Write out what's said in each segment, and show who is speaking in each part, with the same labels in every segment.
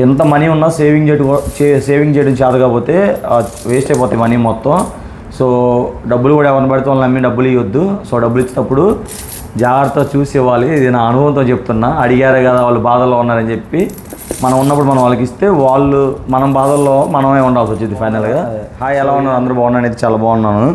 Speaker 1: ఎంత మనీ ఉన్నా సేవింగ్ చేయడం చేత కాకపోతే వేస్ట్ అయిపోతాయి మనీ మొత్తం. సో డబ్బులు కూడా ఎవరిని పడితే వాళ్ళని నమ్మి డబ్బులు ఇవ్వద్దు. సో డబ్బులు ఇచ్చేటప్పుడు జాగ్రత్త చూసి ఇవ్వాలి. ఇది నా అనుభవంతో చెప్తున్నా. అడిగారే కదా వాళ్ళు బాధల్లో ఉన్నారని చెప్పి మనం ఉన్నప్పుడు మనం వాళ్ళకి ఇస్తే వాళ్ళు మనం బాధల్లో మనమే ఉండాల్సి వచ్చింది ఫైనల్గా. హాయ్, ఎలా ఉన్నారు అందరూ? బాగున్నాను, అయితే చాలా బాగున్నాను.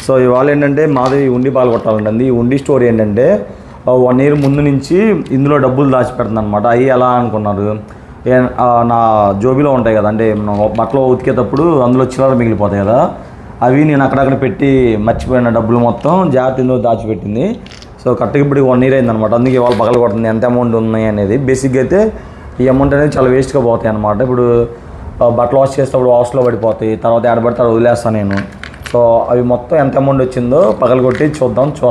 Speaker 1: సో ఇవాళ ఏంటంటే మాది ఉండి పాలు కొట్టాలంటుంది. ఈ ఉండి స్టోరీ ఏంటంటే 1 year ముందు నుంచి ఇందులో డబ్బులు దాచిపెడుతుంది అనమాట. అవి ఎలా అనుకున్నారు, నా జోబీలో ఉంటాయి కదా, అంటే బట్టలు ఉతికేటప్పుడు అందులో చిల్లర మిగిలిపోతాయి కదా, అవి నేను అక్కడక్కడ పెట్టి మర్చిపోయిన డబ్బులు మొత్తం జాగ్రత్త ఇందులో దాచిపెట్టింది. సో కరెక్ట్గా ఇప్పుడు 1 year అయిందనమాట. అందుకే ఇవాళ పగల కొడుతుంది ఎంత అమౌంట్ ఉన్నాయి అనేది. బేసిక్గా అయితే ఈ అమౌంట్ అనేది చాలా వేస్ట్గా పోతాయి అనమాట. ఇప్పుడు బట్టలు వాష్ చేసేటప్పుడు వాష్లో పడిపోతాయి, తర్వాత ఏడబడితే వదిలేస్తాను నేను. సో అవి మొత్తం ఎంత అమౌంట్ వచ్చిందో పగల కొట్టి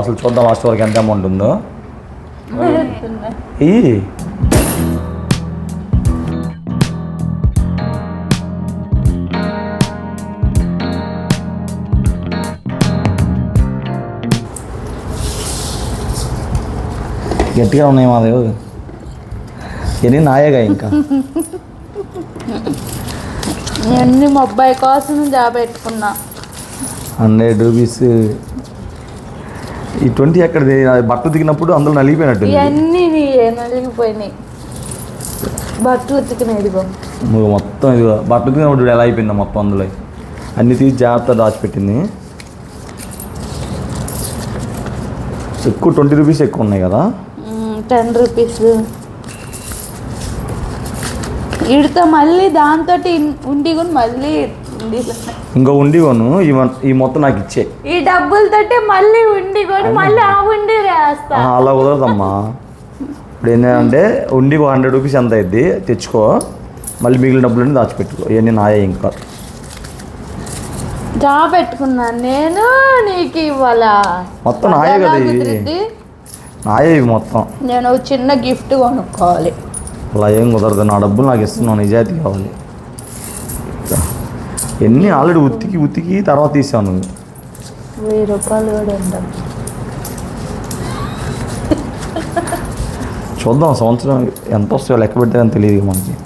Speaker 1: అసలు చూద్దాం లాస్ట్ వరకు ఎంత అమౌంట్ ఉందో. గట్టిగా ఉన్నాయి మాదేవు, ఎన్ని నాయగా ఇంకా
Speaker 2: అన్ని మా అబ్బాయి కోసం పెట్టుకున్నా.
Speaker 1: 100 rupees. ఈ 20 ఎక్కడిది? బట్టలు దిగినప్పుడు అందులో నలిగిపోయినట్టు
Speaker 2: ఇవన్నీ నలిగిపోయినాయి. బట్టలు ఉతికినాయి
Speaker 1: మొత్తం. ఇదిగో బట్టలు దిగినప్పుడు ఎలా అయిపోయిందో మొత్తం అందులో అన్ని తీసి జాగ్రత్త దాచిపెట్టింది. ఎక్కువ 20 rupees ఎక్కువ ఉన్నాయి కదా.
Speaker 2: 10 rupees. ఇడితో మళ్ళీ దాంతో ఉండి కూడా మళ్ళీ
Speaker 1: ఇంకో ఉండి కొను, ఈ మొత్తం నాకు ఇచ్చే.
Speaker 2: ఈ డబ్బులతోటి మళ్ళీ ఉండి కొని మళ్ళీ ఆ ఉండి వేస్తా.
Speaker 1: అలా కుదరదమ్మా. ఇప్పుడు ఏంటంటే ఉండి 100 rupees ఎంత అయింది తెచ్చుకో, మళ్ళీ మిగిలిన డబ్బులన్నీ దాచిపెట్టుకో. ఇవన్నీ నాయే ఇంకా
Speaker 2: పెట్టుకున్నాను నేను, నీకు ఇవ్వాలా?
Speaker 1: మొత్తం నాయే కదా ఇవి, నాయే ఇవి మొత్తం.
Speaker 2: నేను ఒక చిన్న గిఫ్ట్ కొనుక్కోవాలి.
Speaker 1: అలా ఏం కుదరదు, నా డబ్బులు నాకు ఇస్తున్నావు, నిజాయితీ కావాలి. ఎన్ని ఆల్రెడీ ఉతికి తర్వాత తీసాను.
Speaker 2: 1000 రూపాయలు కూడా ఉంటాం.
Speaker 1: చూద్దాం సంవత్సరం ఎంత వస్తాయో లెక్క పెట్టారని తెలియదు మనకి.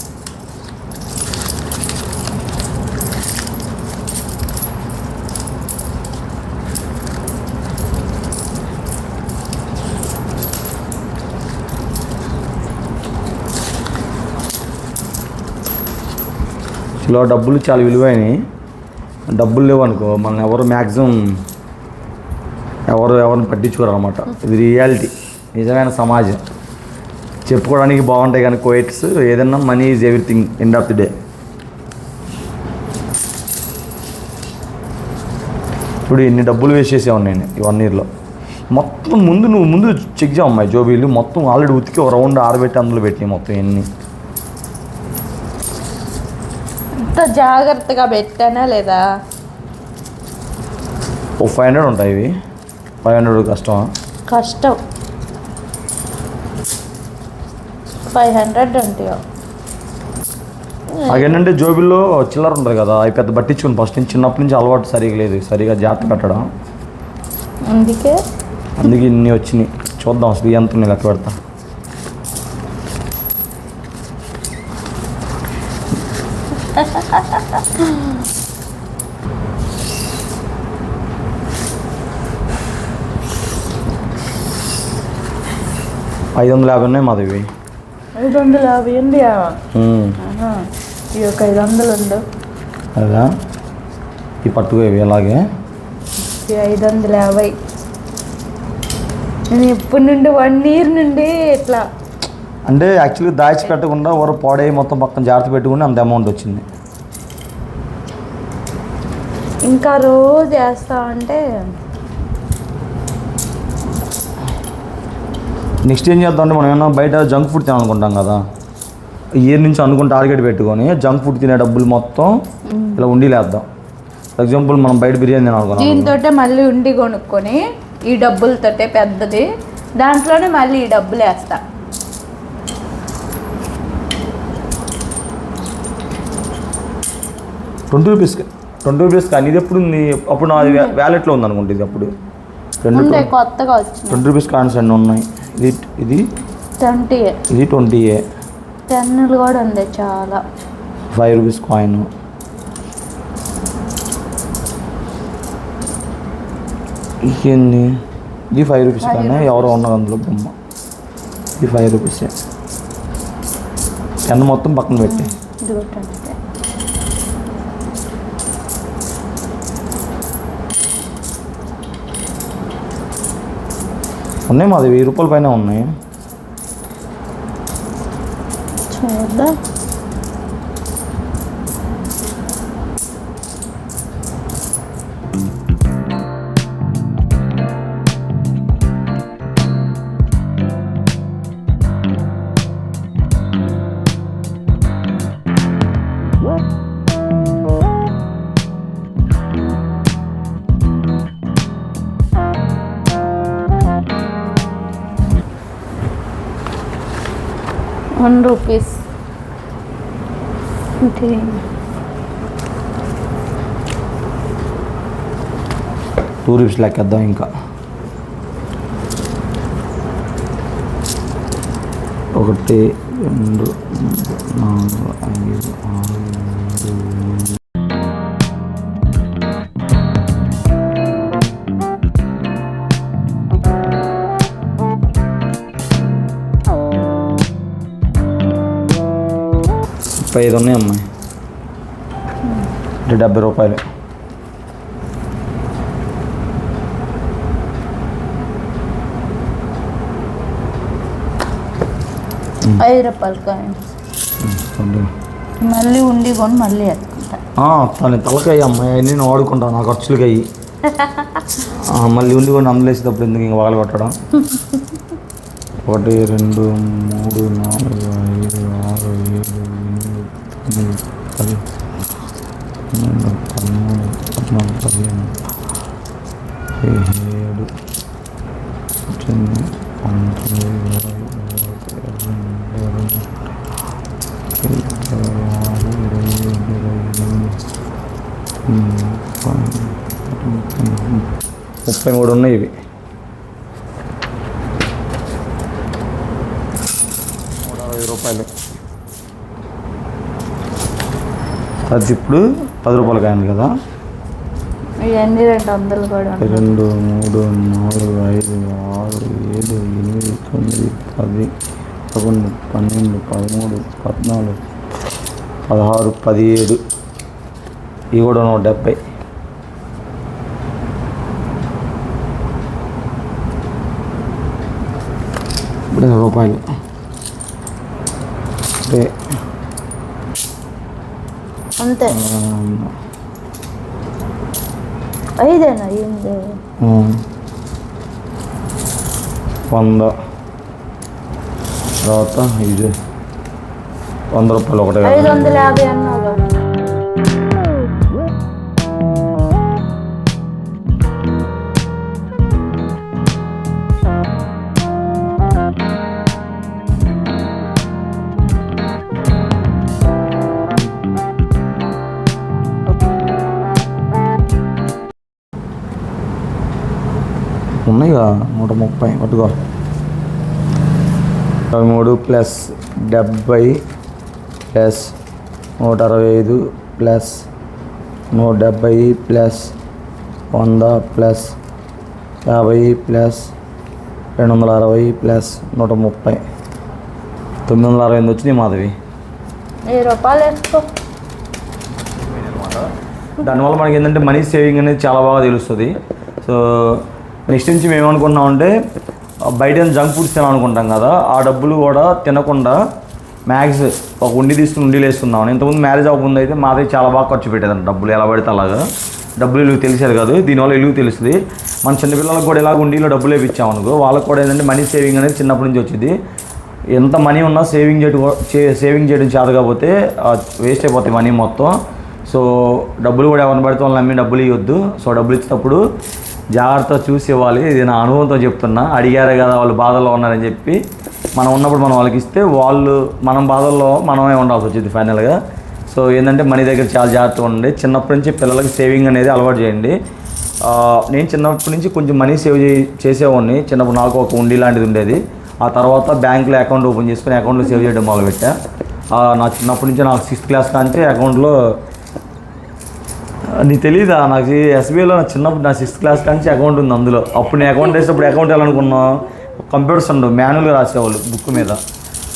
Speaker 1: ఇలా డబ్బులు చాలా విలువైనవి. డబ్బులు లేవు అనుకో మనం ఎవరిని పట్టించుకోరు అనమాట. ఇది రియాలిటీ, నిజమైన సమాజం. చెప్పుకోవడానికి బాగుంటాయి కానీ కోయిట్స్, ఏదన్నా money is everything end of the day. ఇప్పుడు ఇన్ని డబ్బులు వేస్ట్ చేసేవాడిని నేను ఈ 1 yearలో. మొత్తం ముందు చెక్ చేయమ్మాయి జోబీలు మొత్తం ఆల్రెడీ ఉతికి ఒక రౌండ్ ఆరబెట్టి అందులో పెట్టినాయి మొత్తం ఎన్ని.
Speaker 2: అంత జాగ్రత్తగా పెట్టానా లేదా?
Speaker 1: 500 ఉంటాయి ఇవి. 500 కష్టం
Speaker 2: 500 ఉంటాయో.
Speaker 1: అదేంటంటే జోబిల్లో చిల్లర ఉంటుంది కదా, అవి పెద్ద పట్టించుకుని ఫస్ట్ నుంచి చిన్నప్పటి నుంచి అలవాటు సరిగా లేదు, సరిగా జాగ్రత్త పెట్టడం.
Speaker 2: అందుకే
Speaker 1: ఇన్ని వచ్చినాయి. చూద్దాం అసలు ఎంత ఉన్నాయి లెక్క పెడతా. $550 ఉన్నాయి మాది.
Speaker 2: 550 ఉంది. ఈ యొక్క 500 ఉండు
Speaker 1: అదా ఈ పట్టుకోవి అలాగే.
Speaker 2: 550 నేను ఎప్పటి నుండి 1 year నుండి ఇట్లా
Speaker 1: అంటే యాక్చువల్గా దాచి పెట్టకుండా ఎవరు పాడే మొత్తం పక్కన జాగ్రత్త పెట్టుకుని అంత అమౌంట్ వచ్చింది.
Speaker 2: ఇంకా రోజు వేస్తా అంటే
Speaker 1: నెక్స్ట్ ఏం చేద్దాం అంటే మనం ఏమన్నా బయట జంక్ ఫుడ్ తినాలనుకుంటాం కదా, ఇయర్ నుంచి అనుకుని టార్గెట్ పెట్టుకొని జంక్ ఫుడ్ తినే డబ్బులు మొత్తం ఇలా ఉండి లేద్దాం. ఫర్ ఎగ్జాంపుల్ మనం బయట బిర్యానీ తినాలనుకున్నాం,
Speaker 2: దీంతో మళ్ళీ ఉండి కొనుక్కొని ఈ డబ్బులతోటే పెద్దది దాంట్లోనే మళ్ళీ ఈ డబ్బులు వేస్తా.
Speaker 1: ₹20 కానీ ఇది ఎప్పుడు ఉంది? అప్పుడు నా వ్యాలెట్లో ఉంది అనుకుంటే ఇది అప్పుడు
Speaker 2: కొత్తగా వచ్చింది.
Speaker 1: ₹20 కాయిన్స్ అన్నీ ఉన్నాయి. ఇది
Speaker 2: 20
Speaker 1: ఇది 20.
Speaker 2: పెన్నులు కూడా ఉంది చాలా.
Speaker 1: 5 రూపీస్ కాయిన్. ఏంది ఇది 5 రూపీస్ కానీ ఎవరో ఉన్నారు అందులో బొమ్మ. ఇది 5 రూపీసే. పెన్ను మొత్తం పక్కన పెట్టి
Speaker 2: ఇది కొట్టండి.
Speaker 1: ఉన్నాయి మాది 1000 రూపాయల పైన ఉన్నాయి.
Speaker 2: చూద్దాం. ₹1 అంటే
Speaker 1: 2 రూపీస్ లెక్కేద్దాం. ఇంకా 1 2 3 4 5 6 7 5 ఉన్నాయి అమ్మాయి. 70 రూపాయలు.
Speaker 2: ₹5 కాయిన్స్. మళ్ళీ ఉండి కొని మళ్ళీ ఎత్తుకుంటా.
Speaker 1: తన తలకాయ అమ్మాయి నేను వాడుకుంటాను నా ఖర్చులకి అయ్యి. మళ్ళీ ఉండి కొని అందులో వేసేటప్పుడు ఎందుకు ఇంకా వాళ్ళు కొట్టడం. 1 2 3 4 5 6 7 8 9 10 11 12 13 33 ఉన్నాయి ఇవి. 160 రూపాయలు. అది ఇప్పుడు 10 రూపాయలు కాయింది కదా.
Speaker 2: ఇవన్నీ 200 కూడా.
Speaker 1: 2 3 4 5 6 7 8 9 10 11 12 13 14 16 17. ఇవి కూడా 170. ఇప్పుడు ₹10
Speaker 2: అంతే. 5 అయింది.
Speaker 1: 100 తర్వాత ఇది ₹100 ఒకటే.
Speaker 2: 550 అన్నావు.
Speaker 1: ఉన్నాయిగా 130 పట్టుకో. 23 plus 70 plus 165 plus 170 plus 100 plus 50 plus 260 plus 130 968 వచ్చినాయి మాధవి.
Speaker 2: ₹10 వేసుకో.
Speaker 1: దానివల్ల మనకి ఏంటంటే మనీ సేవింగ్ అనేది చాలా బాగా తెలుస్తుంది. సో నెక్స్ట్ నుంచి మేము ఏమనుకుంటున్నామంటే బయట జంక్ ఫుడ్స్ తినాలనుకుంటాం కదా, ఆ డబ్బులు కూడా తినకుండా మ్యాక్స్ ఒక ఉండి తీసుకుని ఉండిలో వేసుకుందాం. ఇంతకుముందు మ్యారేజ్ అవ్వకుండా అయితే మాదే చాలా బాగా ఖర్చు పెట్టేదంట డబ్బులు, ఎలా పడితే అలాగా. డబ్బులు ఇలుగు తెలిసేది కాదు, దీనివల్ల ఇలుగు తెలుస్తుంది. మన చిన్నపిల్లలకు కూడా ఇలాగ ఉండిలో డబ్బులు వేయించామనుకో, వాళ్ళకి కూడా ఏంటంటే మనీ సేవింగ్ అనేది చిన్నప్పటి నుంచి వచ్చింది. ఎంత మనీ ఉన్నా సేవింగ్ చేయడం చేత కాకపోతే వేస్ట్ అయిపోతాయి మనీ మొత్తం. సో డబ్బులు కూడా ఎవరిని పడితే వాళ్ళని నమ్మి డబ్బులు ఇవ్వద్దు. సో డబ్బులు ఇచ్చేటప్పుడు జాగ్రత్తగా చూసి ఇవ్వాలి. ఇది నా అనుభవంతో చెప్తున్నా. అడిగారే కదా వాళ్ళు బాధల్లో ఉన్నారని చెప్పి మనం ఉన్నప్పుడు మనం వాళ్ళకి ఇస్తే వాళ్ళు మనం బాధల్లో మనమే ఉండాల్సి వచ్చింది ఫైనల్గా. సో ఏంటంటే మనీ దగ్గర చాలా జాగ్రత్తగా ఉండండి. చిన్నప్పటి నుంచి పిల్లలకి సేవింగ్ అనేది అలవాటు చేయండి. నేను చిన్నప్పటి నుంచి కొంచెం మనీ సేవ్ చేసేవాడిని. చిన్నప్పుడు నాకు ఒక ఉండి లాంటిది ఉండేది. ఆ తర్వాత బ్యాంకులో అకౌంట్ ఓపెన్ చేసుకుని అకౌంట్లో సేవ్ చేయడం మొదలుపెట్టా. నా చిన్నప్పటి నుంచి నాకు 6th క్లాస్ కాంచి అకౌంట్లో నీకు తెలీదా నాకు ఎస్బీఐలో నా చిన్నప్పుడు నా 6th క్లాస్ కాంచి అకౌంట్ ఉంది అందులో. అప్పుడు నేను అకౌంట్ వేసేటప్పుడు అకౌంట్ వెళ్ళాలనుకున్నాం, కంప్యూటర్స్ ఉండవు, మాన్యువల్గా రాసేవాళ్ళు బుక్ మీద.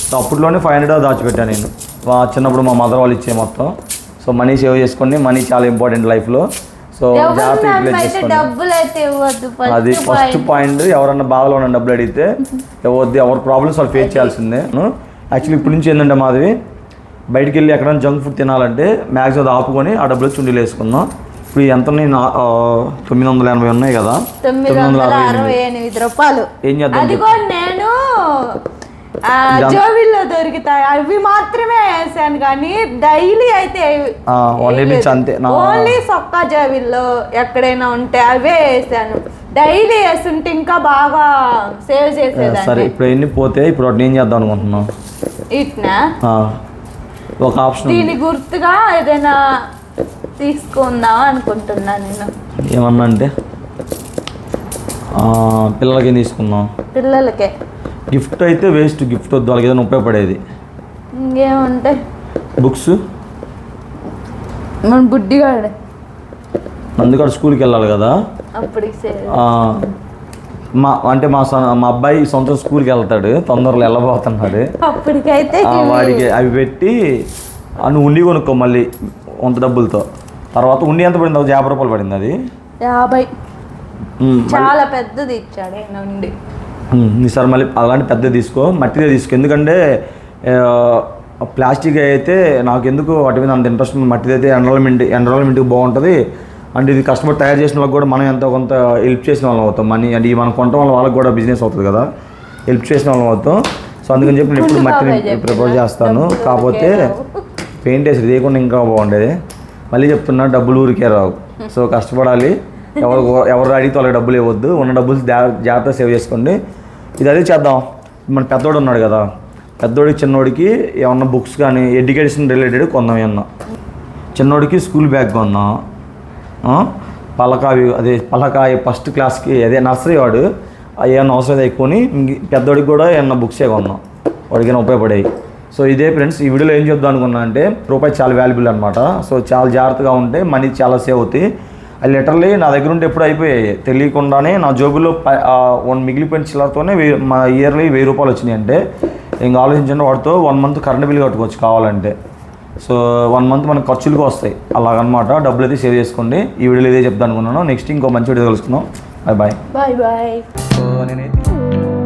Speaker 1: సో అప్పట్లోనే 500 దాచిపెట్టాను నేను చిన్నప్పుడు, మా మదర్ వాళ్ళు ఇచ్చే మొత్తం. సో మనీ సేవ్ చేసుకోండి, మనీ చాలా ఇంపార్టెంట్ లైఫ్లో. సో జాగ్రత్తగా యూటిలైజ్ చేసుకోండి. అది ఫస్ట్ పాయింట్. ఎవరన్నా బాధలో ఉన్న డబ్బులు అడిగితే ఇవ్వద్దు, ఎవరి ప్రాబ్లమ్స్ వాళ్ళు ఫేస్ చేయాల్సిందే. యాక్చువల్లీ ఇప్పటి నుంచి ఏంటంటే మాది బయటికి వెళ్ళి ఎక్కడైనా జంక్ ఫుడ్ తినాలంటే మ్యాక్సిమం అది ఆపుకొని ఆ డబ్బులు చుండీలు వేసుకుందాం. ఇప్పుడు ఎంత 980 ఉన్నాయి కదా,
Speaker 2: 968 రూపాయలు.
Speaker 1: ఏం చేద్దాం,
Speaker 2: నేను జోబిల్లో దొరుకుతాయి అవి మాత్రమే వేసాను, కానీ డైలీ అయితే
Speaker 1: అంతే.
Speaker 2: ఓన్లీ సొక్కా జోబిల్లో ఎక్కడైనా ఉంటే అవే వేసాను. డైలీ వేస్తుంటే ఇంకా బాగా సేవ్ చేసేదాన్ని.
Speaker 1: సరే ఇప్పుడు ఎన్ని పోతే ఇప్పుడు ఏం చేద్దాం అనుకుంటున్నాం,
Speaker 2: ఇట్నా
Speaker 1: ఒక ఆప్షన్
Speaker 2: దీని గుర్తుగా ఏదైనా తీసుకుందాం అనుకుంటున్నా నేను.
Speaker 1: ఏమన్నా అంటే పిల్లలకి ఏం తీసుకుందాం,
Speaker 2: పిల్లలకే
Speaker 1: గిఫ్ట్ అయితే వేస్ట్, గిఫ్ట్ వద్దు, వాళ్ళకి ఏదైనా ఉపయోగపడేది.
Speaker 2: ఇంకేముంటాయి,
Speaker 1: బుక్స్.
Speaker 2: మన బుడ్డిగాడు
Speaker 1: అందుకని స్కూల్కి వెళ్ళాలి కదా,
Speaker 2: అప్పటికి
Speaker 1: మా అబ్బాయి సొంత స్కూల్కి వెళ్తాడు, తొందరలో వెళ్ళబోతున్నాడు.
Speaker 2: అప్పటికైతే
Speaker 1: వాడికి అవి పెట్టి నువ్వు ఉండి కొనుక్కో మళ్ళీ వంత డబ్బులతో. తర్వాత ఉండి ఎంత పడింది, 50 రూపాయలు పడింది. అది
Speaker 2: 50 చాలా పెద్దది ఇచ్చాడు ఆయన ఉండి.
Speaker 1: ఈసారి మళ్ళీ అలాంటి పెద్దది తీసుకో, మట్టిదే తీసుకో. ఎందుకంటే ప్లాస్టిక్ అయితే నాకు ఎందుకు వాటి మీద అంత ఇంట్రెస్ట్. మట్టిది అయితే ఎన్విరాన్మెంట్కి బాగుంటుంది. అంటే ఇది కష్టపడి తయారు చేసిన వాళ్ళకి కూడా మనం ఎంతో కొంత హెల్ప్ చేసిన వాళ్ళం అవుతాం. మనీ అంటే మనం కొనటం వల్ల వాళ్ళకి కూడా బిజినెస్ అవుతుంది కదా, హెల్ప్ చేసిన వాళ్ళం అవుతాం. సో అందుకని చెప్పి నేను ఎప్పుడు మట్టిని ప్రిపేర్ చేస్తాను. కాకపోతే పెయింట్ వేసి లేకుండా ఇంకా బాగుండేది. మళ్ళీ చెప్తున్నా, డబ్బులు ఊరికే రావు. సో కష్టపడాలి. ఎవరు అడిగితే వాళ్ళకి డబ్బులు ఇవ్వద్దు, ఉన్న డబ్బులు జాగ్రత్తగా సేవ్ చేసుకోండి. ఇది అదే చేద్దాం. మన పెద్దోడు ఉన్నాడు కదా, పెద్దోడికి చిన్నోడికి ఏమన్నా బుక్స్ కానీ ఎడ్యుకేషన్ రిలేటెడ్ కొందాం. ఏమన్నా చిన్నోడికి స్కూల్ బ్యాగ్ కొందాం. పలకాయ ఫస్ట్ క్లాస్కి అదే నర్సరీ వాడు ఏమన్నా అవసరం ఎక్కువని, పెద్దోడికి కూడా ఏమన్నా బుక్సే కొందాం, వాడికైనా ఉపయోగపడేవి. సో ఇదే ఫ్రెండ్స్, ఈ వీడియోలో ఏం చెప్దాం అనుకున్నా అంటే రూపాయి చాలా వాల్యుబుల్ అనమాట. సో చాలా జాగ్రత్తగా ఉంటే మనీ చాలా సేవ్ అవుతాయి. అది లిటరల్లీ నా దగ్గర ఉంటే ఎప్పుడు అయిపోయాయి తెలియకుండానే. నా జోబులో మిగిలిపోయిన చిల్లరతోనే మా ఇయర్లీ 1000 రూపాయలు వచ్చినాయి. అంటే ఇంకా ఆలోచించండి, వాటితో 1 మంత్ కరెంట్ బిల్ కట్టుకోవచ్చు కావాలంటే. సో 1 మంత్ మనకు ఖర్చులకు వస్తాయి. అలాగనమాట, డబ్బులు అయితే సేవ్ చేసుకోండి. ఈ వీడియోలో ఇదే చెప్తాను అనుకున్నాను. నెక్స్ట్ ఇంకో మంచి వీడియో కలుసుకుందాం. Bye bye.
Speaker 2: Bye bye.
Speaker 1: So నేనైతే